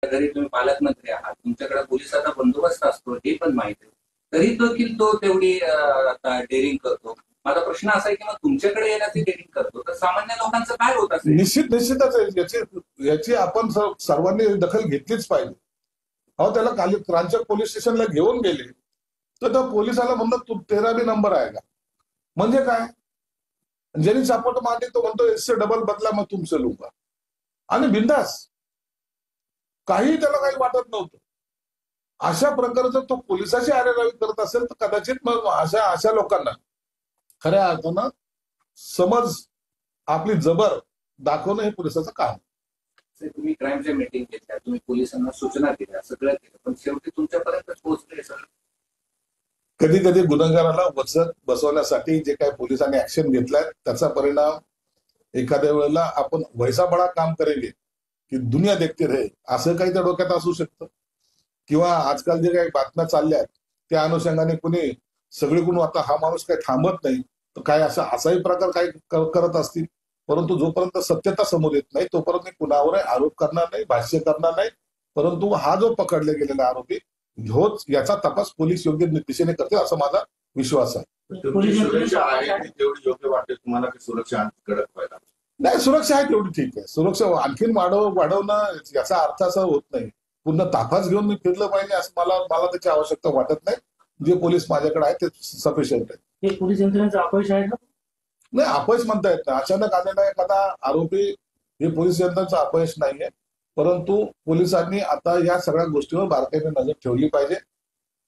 जरी तुम्ही पालकमंत्री आहात, तुमच्याकडे पोलिसाचा बंदोबस्त असतो हे पण माहिती आहे. तरी देखील तो तेवढी डेअरिंग करतो. माझा प्रश्न असा आहे की मग तुमच्याकडे येण्याची डेअरिंग करतो तर सामान्य लोकांचं काय होत असेल? निश्चितच आहे. याची आपण सर्वांनी दखल घेतलीच पाहिजे. अहो, त्याला खाली रांचक पोलीस स्टेशनला घेऊन गेले तर त्या पोलिसाला म्हणलं तू 13 नंबर आहे का? म्हणजे काय? ज्यांनी चापट मारली तो म्हणतो इससे डबल बदला मग तुमसे लूंगा आणि बिंदास, काही त्याला काही वाटत नव्हतं. अशा प्रकारचं तो पोलिसाची आरेरावी करत असेल तर कदाचित मग अशा लोकांना खऱ्या अर्थानं समज आपली जबर दाखवणं हे पोलिसाचं काम. तुम्ही क्राईमच्या मीटिंग घेतल्या, तुम्ही पोलिसांना सूचना दिल्या, सगळं केलं, पण शेवटी तुमच्यापर्यंत पोहोचले सर. कधी कधी गुन्हेगाराला वचक बसवण्यासाठी जे काही पोलिसांनी ऍक्शन घेतलाय त्याचा परिणाम एखाद्या वेळेला आपण वैसा बडा काम करेंगे की दुनिया देखते रहे असं काही त्या डोक्यात असू शकतं. किंवा आजकाल जे काही बातम्या चालल्या आहेत त्या अनुषंगाने कुणी सगळीकडून आता हा माणूस काही थांबत नाही तर काय असाही प्रकार काही करत असतील. परंतु जोपर्यंत सत्यता समोर येत नाही तोपर्यंत मी कुणावर आरोप करणार नाही, भाष्य करणार नाही. परंतु हा जो पकडले गेलेला आरोपी होच याचा तपास पोलीस योग्य दिशेने करतील असा माझा विश्वास आहे. सुरक्षा आहे तेवढी योग्य वाटते तुम्हाला की सुरक्षा कडक व्हायला? नाही, सुरक्षा आहे तेवढी ठीक आहे. सुरक्षा आणखीन वाढवणं याचा अर्थ असा होत नाही पूर्ण ताफाच घेऊन मी फिरलं पाहिजे असं मला त्याची आवश्यकता वाटत नाही. जे पोलीस माझ्याकडे आहे ते सफिशियंट आहे. हे पोलीस यंत्रणेचं अपयश आहे का? नाही, अपयश म्हणता येत नाही. अचानक आलेला एखादा आरोपी हे पोलीस यंत्रणेचं अपयश नाहीये. परंतु पोलिसांनी आता या सगळ्या गोष्टीवर बारकाईने नजर ठेवली पाहिजे.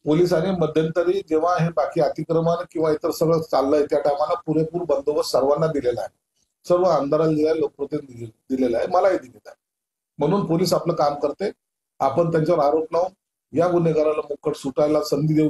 पोलिसांनी मध्यंतरी जेव्हा हे बाकी अतिक्रमण किंवा इतर सगळं चाललंय त्या टायमाला पुरेपूर बंदोबस्त सर्वांना दिलेला आहे. सर्व आमदारांना दिलेला आहे, लोकप्रतिनिधी दिलेला आहे, मलाही दिलेला आहे. म्हणून पोलीस आपलं काम करते. आपण त्यांच्यावर आरोप लावून या गुन्हेगाराला मुक्कट सुटायला संधी देऊ